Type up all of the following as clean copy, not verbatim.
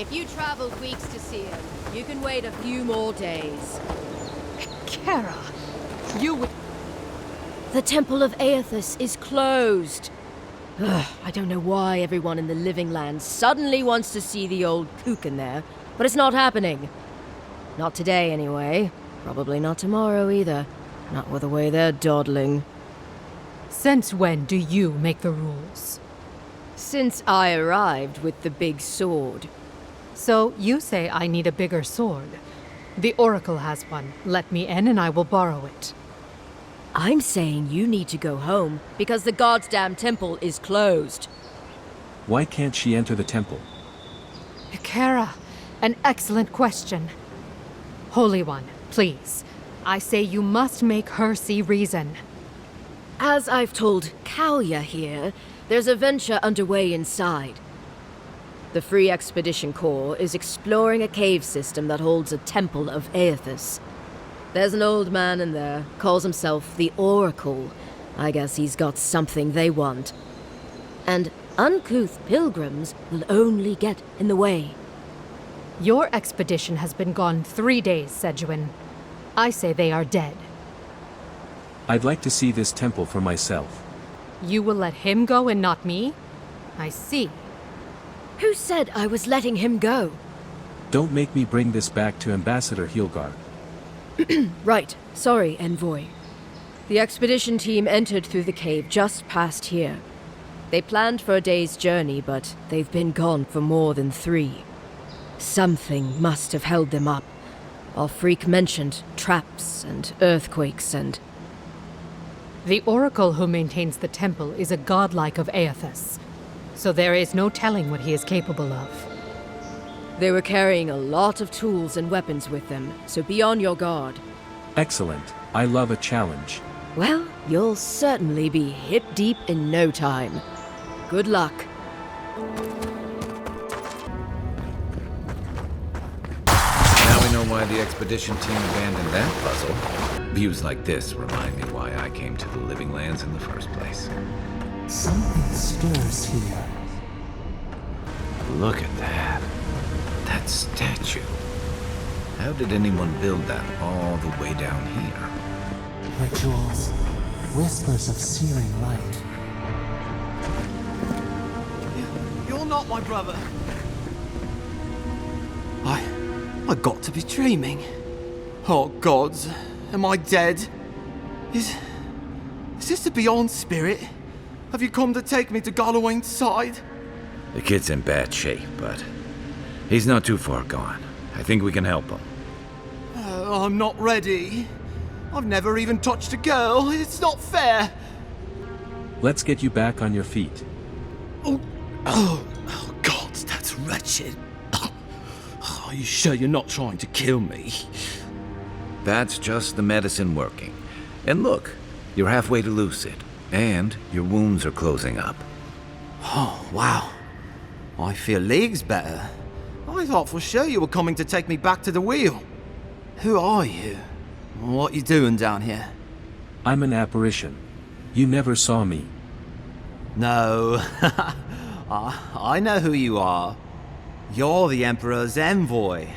If you traveled weeks to see him, you can wait a few more days. Kara, you would... The Temple of Eothases is closed. Ugh, I don't know why everyone in the Living Lands suddenly wants to see the old kook in there, but it's not happening. Not today, anyway. Probably not tomorrow, either. Not with the way they're dawdling. Since when do you make the rules? Since I arrived with the big sword. So you say I need a bigger sword. The Oracle has one. Let me in and I will borrow it. I'm saying you need to go home because the goddamn temple is closed. Why can't she enter the temple? Kara, an excellent question. Holy One, please. I say you must make her see reason. As I've told Kalya here, there's a venture underway inside. The Free Expedition Corps is exploring a cave system that holds a temple of Eothases. There's an old man in there, calls himself the Oracle. I guess he's got something they want. And uncouth pilgrims will only get in the way. Your expedition has been gone 3 days, Sejuan. I say they are dead. I'd like to see this temple for myself. You will let him go and not me? I see. Who said I was letting him go? Don't make me bring this back to Ambassador Hilgar. Right. Sorry, Envoy. The expedition team entered through the cave just past here. They planned for a day's journey, but they've been gone for more than 3. Something must have held them up. Our freak mentioned traps and earthquakes and... The Oracle who maintains the temple is a godlike of Eothases, so there is no telling what he is capable of. They were carrying a lot of tools and weapons with them, so be on your guard. Excellent. I love a challenge. Well, you'll certainly be hip-deep in no time. Good luck. Now we know why the expedition team abandoned that puzzle. Views like this remind me why I came to the Living Lands in the first place. Something stirs here. Look at that. That statue. How did anyone build that all the way down here? Rituals, whispers of searing light. You're not my brother. I got to be dreaming. Oh gods, am I dead? Is this the Beyond Spirit? Have you come to take me to Gallowayne's side? The kid's in bad shape, but he's not too far gone. I think we can help him. I'm not ready. I've never even touched a girl. It's not fair. Let's get you back on your feet. Oh, God, that's wretched. Are you sure you're not trying to kill me? That's just the medicine working. And look, you're halfway to lucid, and your wounds are closing up. Oh, wow. I feel leagues better. I thought for sure you were coming to take me back to the wheel. Who are you? What you doing down here? I'm an apparition. You never saw me. No. I know who you are. You're the Emperor's envoy.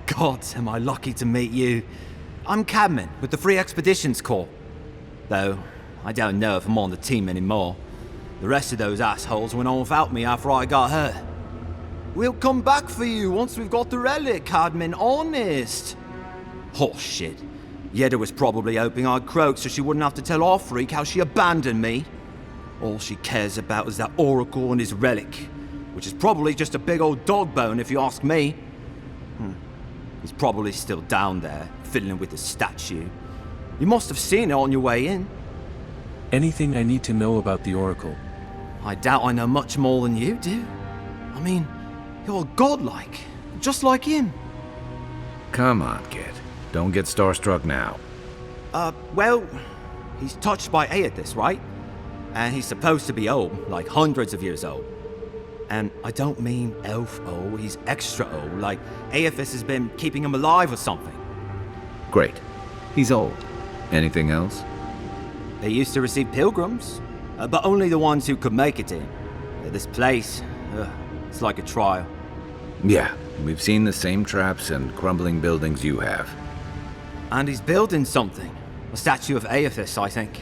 God, am I lucky to meet you. I'm Cadman with the Free Expeditions Corps. Though, I don't know if I'm on the team anymore. The rest of those assholes went on without me after I got hurt. We'll come back for you once we've got the relic, Cadman, honest. Oh shit. Yeda was probably hoping I'd croak so she wouldn't have to tell our freak how she abandoned me. All she cares about is that Oracle and his relic, which is probably just a big old dog bone if you ask me. He's probably still down there, fiddling with the statue. You must have seen it on your way in. Anything I need to know about the Oracle? I doubt I know much more than you do. I mean, you're godlike, just like him. Come on, kid. Don't get starstruck now. Well, he's touched by Eothases, right? And he's supposed to be old, like hundreds of years old. And I don't mean elf old, he's extra old, like Eothases has been keeping him alive or something. Great. He's old. Anything else? They used to receive pilgrims, but only the ones who could make it in. This place, it's like a trial. Yeah, We've seen the same traps and crumbling buildings you have. And he's building something. A statue of Eothases, I think.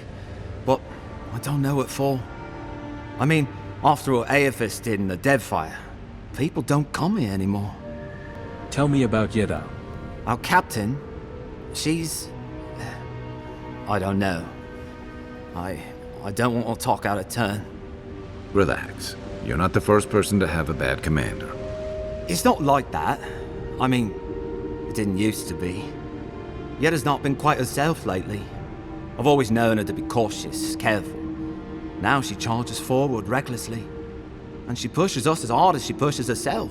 But I don't know what for. I mean, after what Eothases did in the Deadfire, people don't come here anymore. Tell me about Yeda. Our captain, she's... I don't know. I don't want to talk out of turn. Relax. You're not the first person to have a bad commander. It's not like that. I mean, it didn't used to be. Yeda's not been quite herself lately. I've always known her to be cautious, careful. Now she charges forward recklessly. And she pushes us as hard as she pushes herself.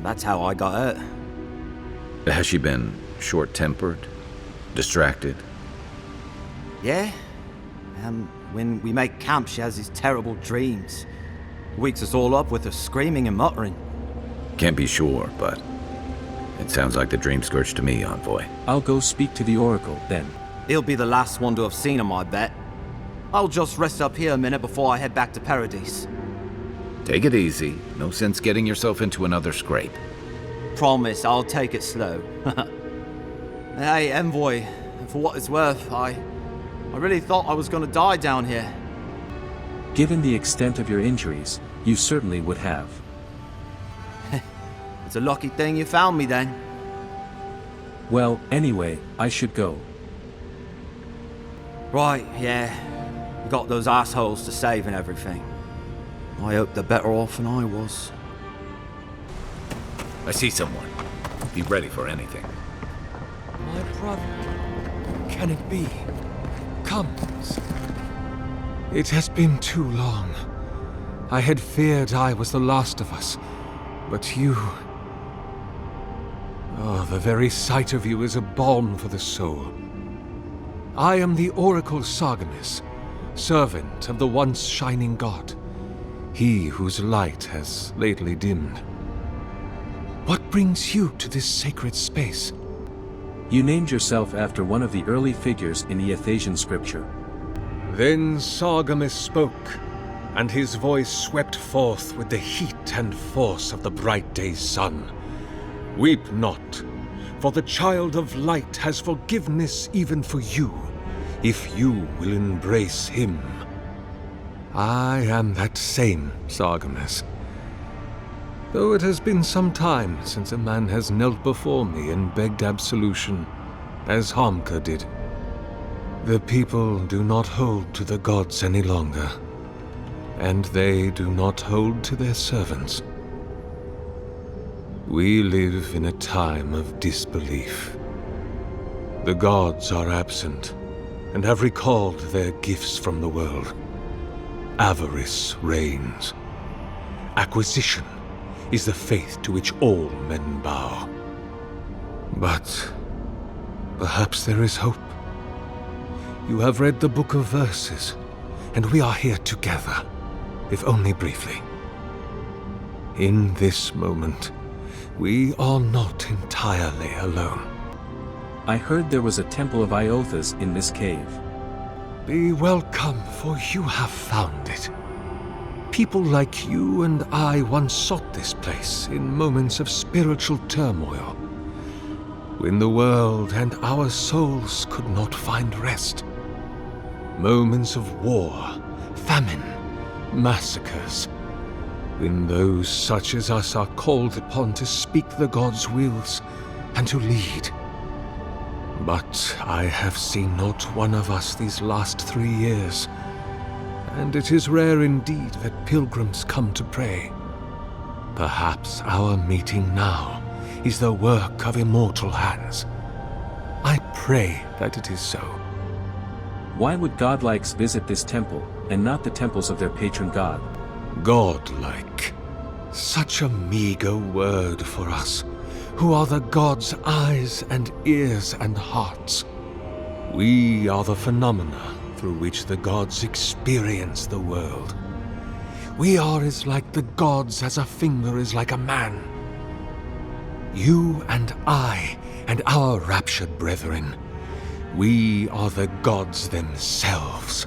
That's how I got hurt. Has she been short-tempered? Distracted? Yeah. When we make camp, she has these terrible dreams. Wakes us all up with her screaming and muttering. Can't be sure, but it sounds like the dream scourge to me, Envoy. I'll go speak to the Oracle, then. He'll be the last one to have seen him, I bet. I'll just rest up here a minute before I head back to Paradise. Take it easy. No sense getting yourself into another scrape. Promise, I'll take it slow. Hey, Envoy, for what it's worth, I really thought I was gonna die down here. Given the extent of your injuries, you certainly would have. It's a lucky thing you found me then. Well, anyway, I should go. Right, yeah. We got those assholes to save and everything. I hope they're better off than I was. I see someone. Be ready for anything. My brother. Can it be? Comes. It has been too long. I had feared I was the last of us. But you... Oh, the very sight of you is a balm for the soul. I am the Oracle Sargemis, servant of the once shining god. He whose light has lately dimmed. What brings you to this sacred space? You named yourself after one of the early figures in Eothasian scripture. Then Sargemis spoke, and his voice swept forth with the heat and force of the bright day's sun. Weep not, for the child of light has forgiveness even for you, if you will embrace him. I am that same Sargemis. Though it has been some time since a man has knelt before me and begged absolution, as Hamka did. The people do not hold to the gods any longer, and they do not hold to their servants. We live in a time of disbelief. The gods are absent, and have recalled their gifts from the world. Avarice reigns. Acquisition is the faith to which all men bow. But perhaps there is hope. You have read the Book of Verses, and we are here together, if only briefly. In this moment, we are not entirely alone. I heard there was a temple of Eothases in this cave. Be welcome, for you have found it. People like you and I once sought this place in moments of spiritual turmoil, when the world and our souls could not find rest. Moments of war, famine, massacres, when those such as us are called upon to speak the gods' wills and to lead. But I have seen not one of us these last 3 years, and it is rare indeed that pilgrims come to pray. Perhaps our meeting now is the work of immortal hands. I pray that it is so. Why would godlikes visit this temple, and not the temples of their patron god? Godlike. Such a meager word for us, who are the gods' eyes and ears and hearts. We are the phenomena through which the gods experience the world. We are as like the gods as a finger is like a man. You and I, and our raptured brethren, we are the gods themselves.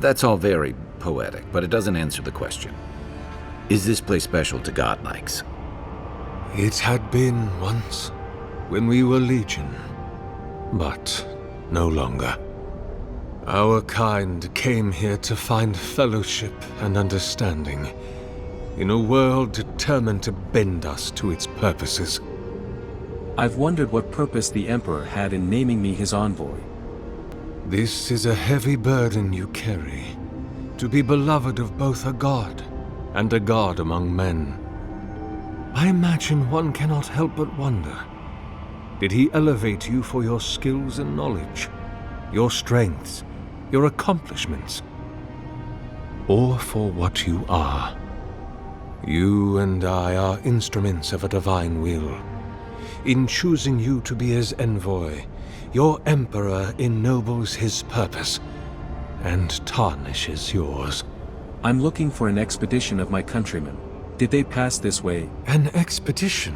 That's all very poetic, but it doesn't answer the question. Is this place special to godlikes? It had been once, when we were Legion, but no longer. Our kind came here to find fellowship and understanding, in a world determined to bend us to its purposes. I've wondered what purpose the Emperor had in naming me his envoy. This is a heavy burden you carry, to be beloved of both a god and a god among men. I imagine one cannot help but wonder, did he elevate you for your skills and knowledge, your strengths, your accomplishments, or for what you are? You and I are instruments of a divine will. In choosing you to be his envoy, your Emperor ennobles his purpose and tarnishes yours. I'm looking for an expedition of my countrymen. Did they pass this way? An expedition?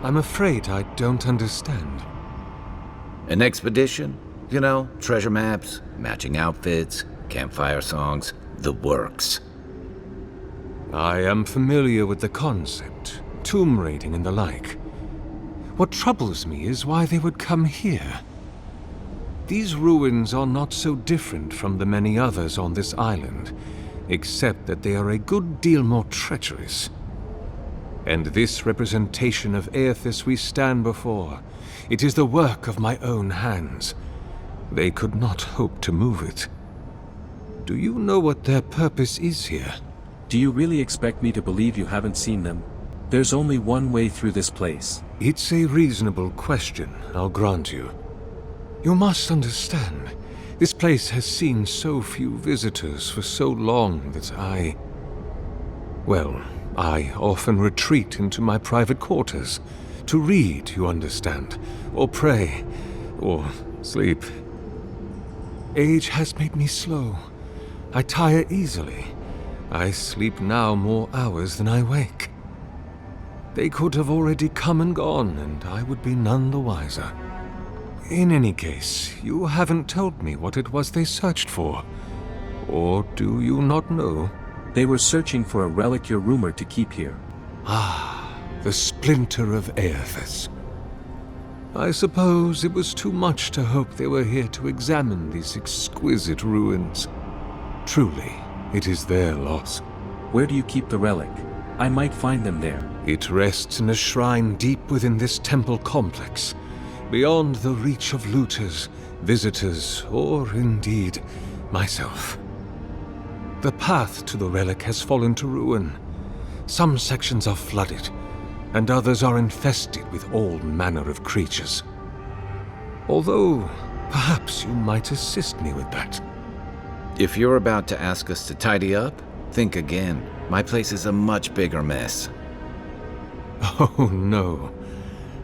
I'm afraid I don't understand. An expedition? You know, treasure maps, matching outfits, campfire songs, the works. I am familiar with the concept, tomb raiding and the like. What troubles me is why they would come here. These ruins are not so different from the many others on this island, except that they are a good deal more treacherous. And this representation of Eothases we stand before, it is the work of my own hands. They could not hope to move it. Do you know what their purpose is here? Do you really expect me to believe you haven't seen them? There's only one way through this place. It's a reasonable question, I'll grant you. You must understand, this place has seen so few visitors for so long that I often retreat into my private quarters. To read, you understand, or pray, or sleep. Age has made me slow. I tire easily. I sleep now more hours than I wake. They could have already come and gone, and I would be none the wiser. In any case, you haven't told me what it was they searched for. Or do you not know? They were searching for a relic you're rumored to keep here. Ah, the splinter of Eothases. I suppose it was too much to hope they were here to examine these exquisite ruins. Truly, it is their loss. Where do you keep the relic? I might find them there. It rests in a shrine deep within this temple complex, beyond the reach of looters, visitors, or indeed, myself. The path to the relic has fallen to ruin. Some sections are flooded, and others are infested with all manner of creatures. Although, perhaps you might assist me with that. If you're about to ask us to tidy up, think again. My place is a much bigger mess. Oh no,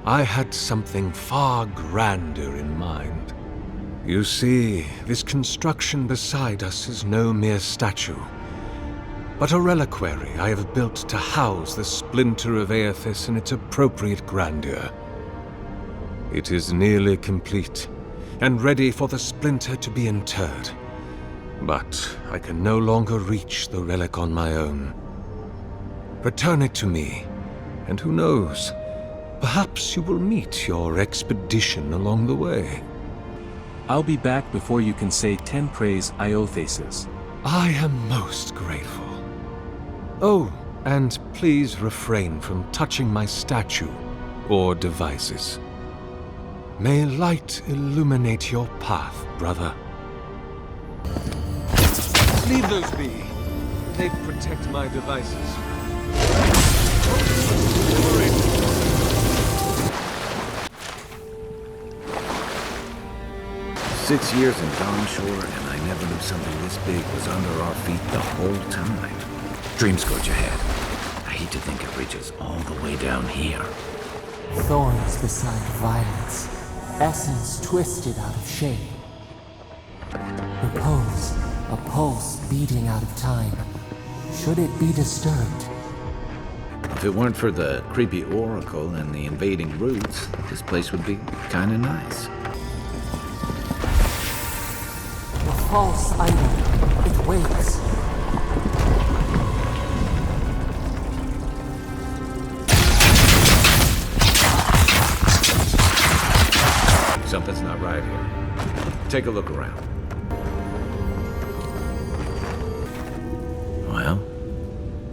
I had something far grander in mind. You see, this construction beside us is no mere statue, but a reliquary I have built to house the splinter of Eothases in its appropriate grandeur. It is nearly complete, and ready for the splinter to be interred. But I can no longer reach the relic on my own. Return it to me, and who knows, perhaps you will meet your expedition along the way. I'll be back before you can say 10 praise Eothases. I am most grateful. Oh, and please refrain from touching my statue or devices. May light illuminate your path, brother. Leave those be. They protect my devices. 6 years in Dawntreader, and I never knew something this big was under our feet the whole time. Dream scourge ahead. I hate to think it reaches all the way down here. Thorns beside violence, essence twisted out of shape. Repose, a pulse beating out of time. Should it be disturbed? If it weren't for the creepy oracle and the invading roots, this place would be kinda nice. The false item, it waits. Something's not right here. Take a look around. Well,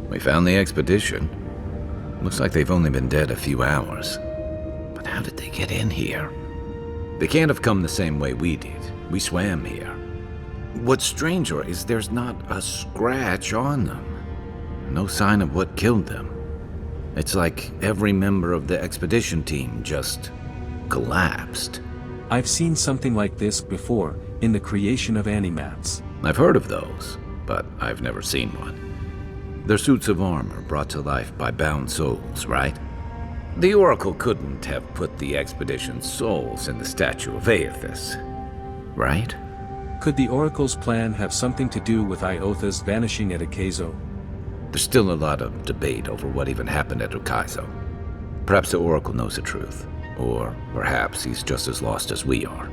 we found the expedition. Looks like they've only been dead a few hours. But how did they get in here? They can't have come the same way we did. We swam here. What's stranger is there's not a scratch on them. No sign of what killed them. It's like every member of the expedition team just collapsed. I've seen something like this before in the creation of animats. I've heard of those, but I've never seen one. They're suits of armor brought to life by bound souls, right? The Oracle couldn't have put the expedition's souls in the statue of Eothases, right? Could the Oracle's plan have something to do with Eothases vanishing at Akazo? There's still a lot of debate over what even happened at Akazo. Perhaps the Oracle knows the truth, or perhaps he's just as lost as we are.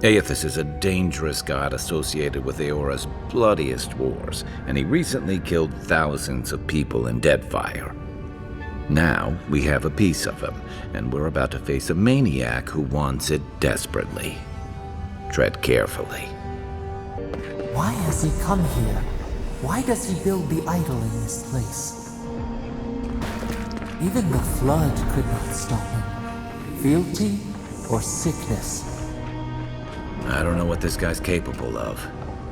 Eothases is a dangerous god associated with Eora's bloodiest wars, and he recently killed thousands of people in Deadfire. Now we have a piece of him, and we're about to face a maniac who wants it desperately. Tread carefully. Why has he come here? Why does he build the idol in this place? Even the flood could not stop him. Fealty or sickness? I don't know what this guy's capable of,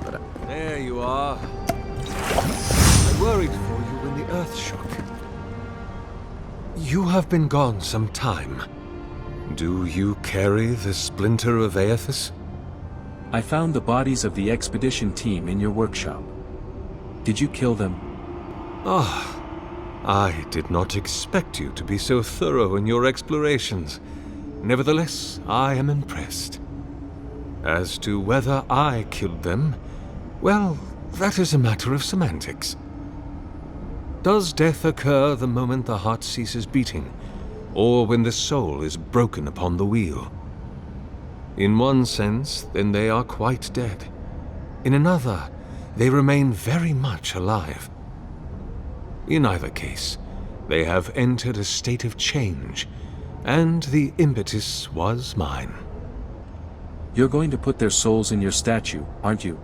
but There you are. I worried for you when the earth shook. You have been gone some time. Do you carry the splinter of Eothases? I found the bodies of the expedition team in your workshop. Did you kill them? Ah, I did not expect you to be so thorough in your explorations. Nevertheless, I am impressed. As to whether I killed them, well, that is a matter of semantics. Does death occur the moment the heart ceases beating, or when the soul is broken upon the wheel? In one sense, then they are quite dead. In another, they remain very much alive. In either case, they have entered a state of change, and the impetus was mine. You're going to put their souls in your statue, aren't you?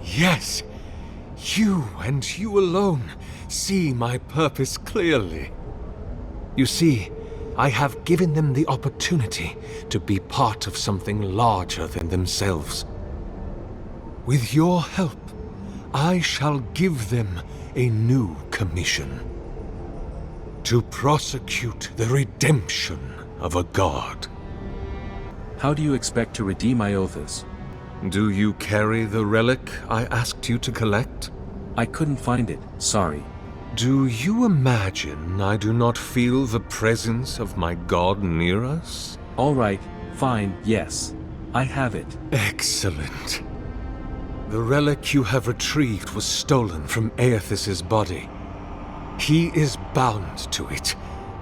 Yes, you and you alone see my purpose clearly. You see, I have given them the opportunity to be part of something larger than themselves. With your help, I shall give them a new commission. To prosecute the redemption of a god. How do you expect to redeem Eothases? Do you carry the relic I asked you to collect? I couldn't find it, sorry. Do you imagine I do not feel the presence of my god near us? All right, fine, yes. I have it. Excellent. The relic you have retrieved was stolen from Eothases' body. He is bound to it,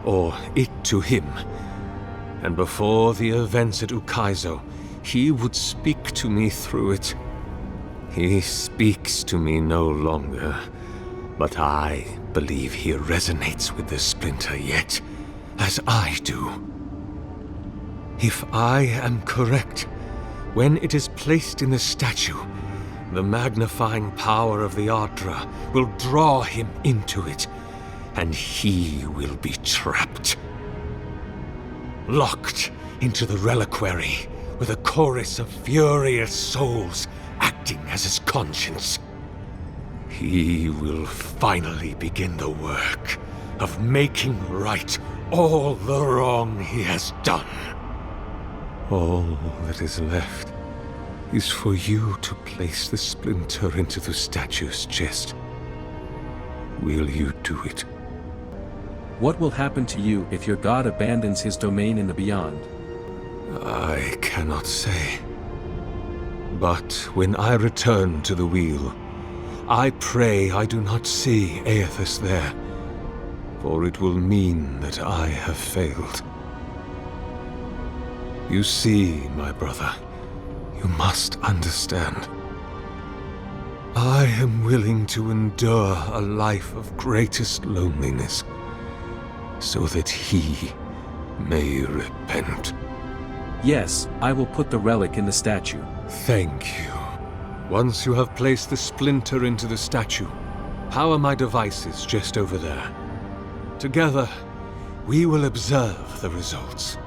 or it to him. And before the events at Ukaizo, he would speak to me through it. He speaks to me no longer, but I believe he resonates with the splinter yet, as I do. If I am correct, when it is placed in the statue, the magnifying power of the Ardra will draw him into it, and he will be trapped. Locked into the reliquary with a chorus of furious souls acting as his conscience. He will finally begin the work of making right all the wrong he has done. All that is left is for you to place the splinter into the statue's chest. Will you do it? What will happen to you if your god abandons his domain in the beyond? I cannot say. But when I return to the wheel, I pray I do not see Eothases there, for it will mean that I have failed. You see, my brother, you must understand. I am willing to endure a life of greatest loneliness, so that he may repent. Yes, I will put the relic in the statue. Thank you. Once you have placed the splinter into the statue, power my devices just over there. Together, we will observe the results.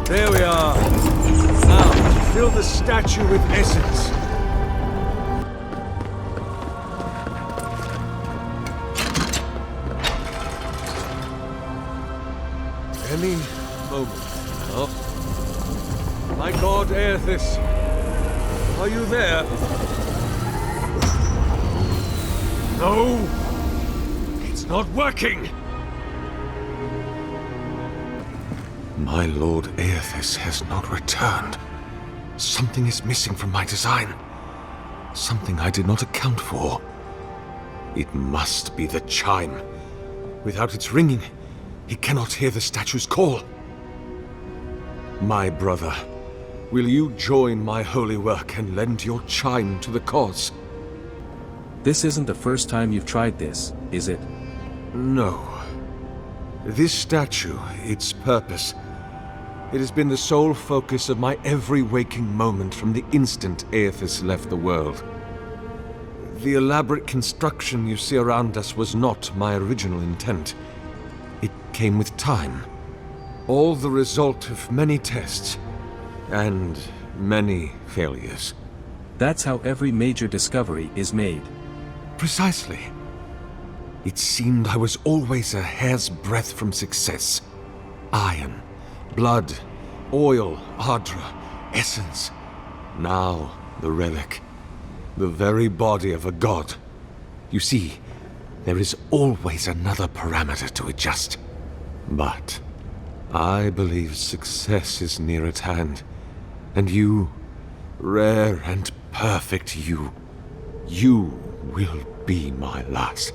There we are. Now, fill the statue with essence. Any moment now. My god, Eothases, are you there? No! It's not working! My lord Eothases has not returned. Something is missing from my design. Something I did not account for. It must be the chime. Without its ringing, he cannot hear the statue's call. My brother, will you join my holy work and lend your chime to the cause? This isn't the first time you've tried this, is it? No. This statue, its purpose, it has been the sole focus of my every waking moment from the instant Eothases left the world. The elaborate construction you see around us was not my original intent. It came with time. All the result of many tests, and many failures. That's how every major discovery is made. Precisely. It seemed I was always a hair's breadth from success. Iron, blood, oil, ardra, essence. Now, the relic. The very body of a god. You see, there is always another parameter to adjust. But I believe success is near at hand. And you, rare and perfect you will be my last.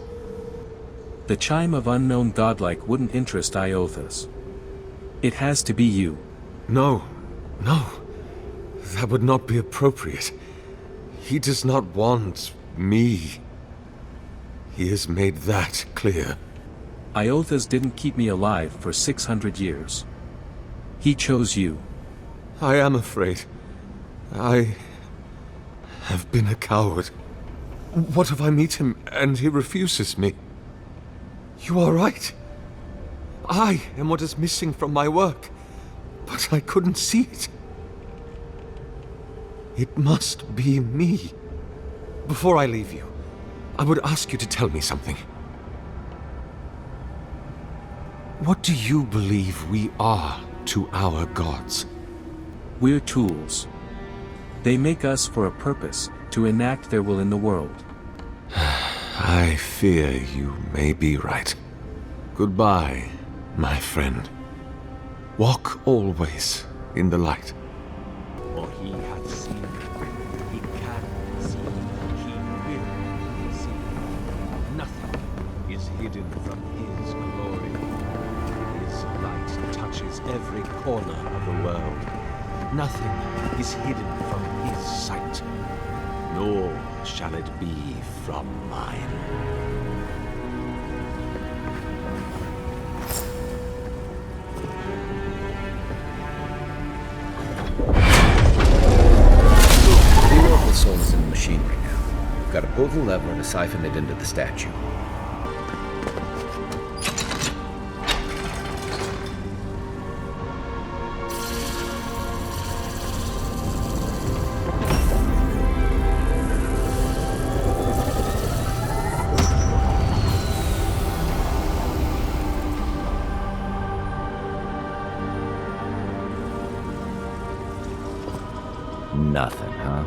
The chime of unknown godlike wouldn't interest Eothases. It has to be you. No. That would not be appropriate. He does not want me. He has made that clear. Eothases didn't keep me alive for 600 years. He chose you. I am afraid. I have been a coward. What if I meet him and he refuses me? You are right. I am what is missing from my work, but I couldn't see it. It must be me. Before I leave you, I would ask you to tell me something. What do you believe we are to our gods? We're tools. They make us for a purpose, to enact their will in the world. I fear you may be right. Goodbye, my friend. Walk always in the light. For he hath seen, he can see, he will see. Nothing is hidden from his glory. His light touches every corner of the world. Nothing is hidden from his sight, nor shall it be from mine. The Oracle soul is in the machine right now. We've got to pull the lever to siphon it into the statue. Nothing, huh?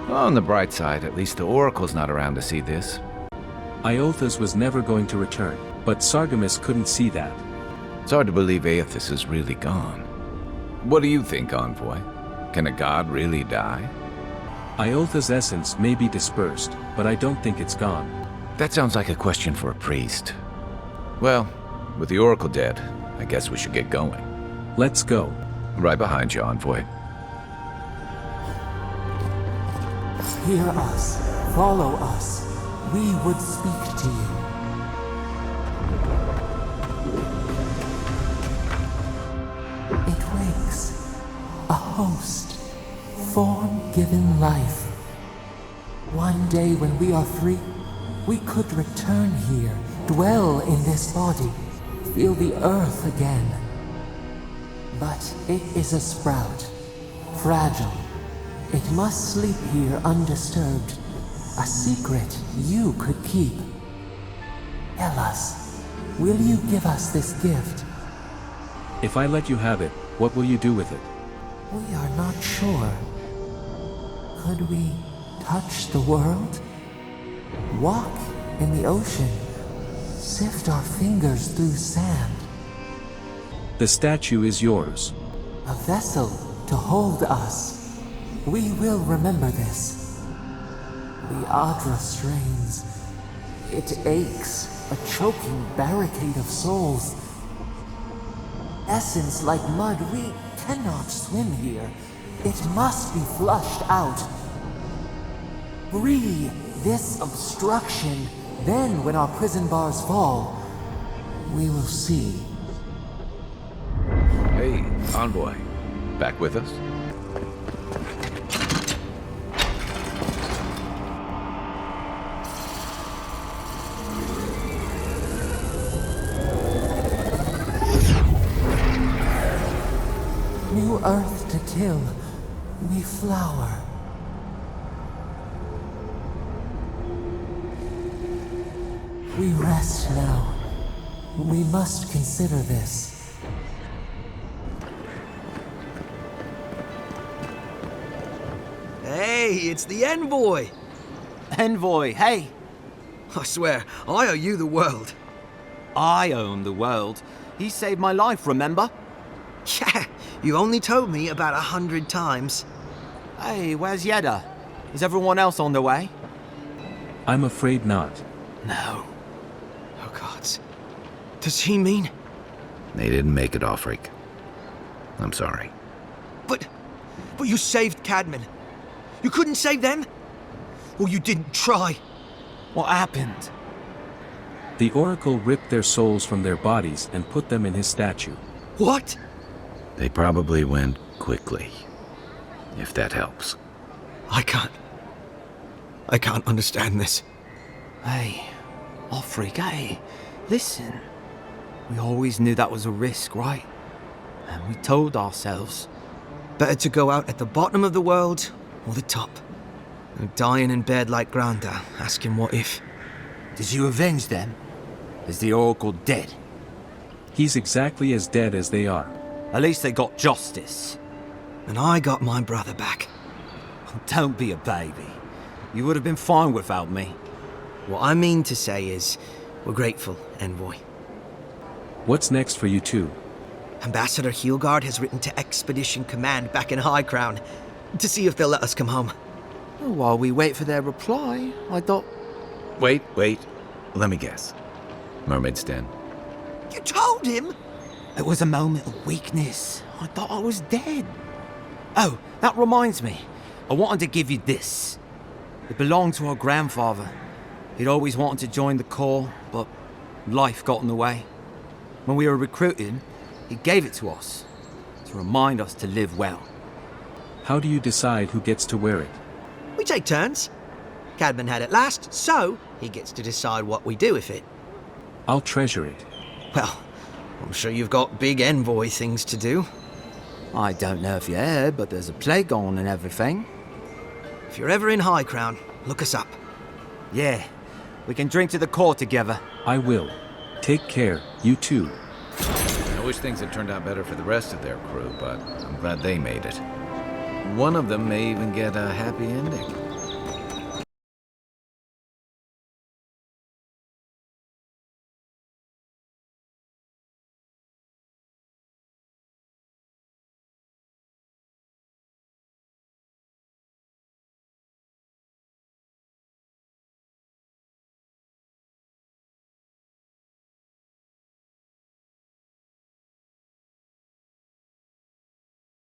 Well, on the bright side, at least the Oracle's not around to see this. Eothases was never going to return, but Sargemas couldn't see that. It's hard to believe Eothases is really gone. What do you think, Envoy? Can a god really die? Eothases' essence may be dispersed, but I don't think it's gone. That sounds like a question for a priest. Well, with the Oracle dead, I guess we should get going. Let's go. Right behind you, Envoy. Hear us. Follow us. We would speak to you. host, form-given life. One day when we are free, we could return here, dwell in this body, feel the earth again. But it is a sprout, fragile. It must sleep here undisturbed. A secret you could keep. Tell us, will you give us this gift? If I let you have it, what will you do with it? We are not sure. Could we touch the world? Walk in the ocean? Sift our fingers through sand? The statue is yours. A vessel to hold us. We will remember this. The Adra strains. It aches, a choking barricade of souls. Essence like mud, we cannot swim here. It must be flushed out. Free this obstruction, then when our prison bars fall, we will see. Hey, Envoy. Back with us? New earth to till, we flower. We rest now. We must consider this. Hey, it's the Envoy! Envoy, hey! I swear, I owe you the world. I own the world. He saved my life, remember? Yeah, you only told me about 100 times. Hey, where's Yeda? Is everyone else on their way? I'm afraid not. No. Oh, God. Does he mean... They didn't make it, Offreak. I'm sorry. But you saved Cadman. You couldn't save them? Or you didn't try? What happened? The Oracle ripped their souls from their bodies and put them in his statue. What? They probably went quickly, if that helps. I can't understand this. Hey, Offreak, hey, listen. We always knew that was a risk, right? And we told ourselves. Better to go out at the bottom of the world or the top. And dying in bed like Granda, asking what if. Did you avenge them? Is the Oracle dead? He's exactly as dead as they are. At least they got justice. And I got my brother back. Don't be a baby. You would have been fine without me. What I mean to say is, we're grateful, Envoy. What's next for you two? Ambassador Heelgard has written to Expedition Command back in High Crown to see if they'll let us come home. While we wait for their reply, I thought... Wait. Let me guess. Mermaid's Den. You told him? It was a moment of weakness. I thought I was dead. Oh, that reminds me. I wanted to give you this. It belonged to our grandfather. He'd always wanted to join the Corps, but life got in the way. When we were recruiting, he gave it to us to remind us to live well. How do you decide who gets to wear it? We take turns. Cadman had it last, so he gets to decide what we do with it. I'll treasure it. Well, I'm sure you've got big Envoy things to do. I don't know if you heard, but there's a plague on and everything. If you're ever in High Crown, look us up. Yeah, we can drink to the Corps together. I will. Take care, you too. I wish things had turned out better for the rest of their crew, but I'm glad they made it. One of them may even get a happy ending.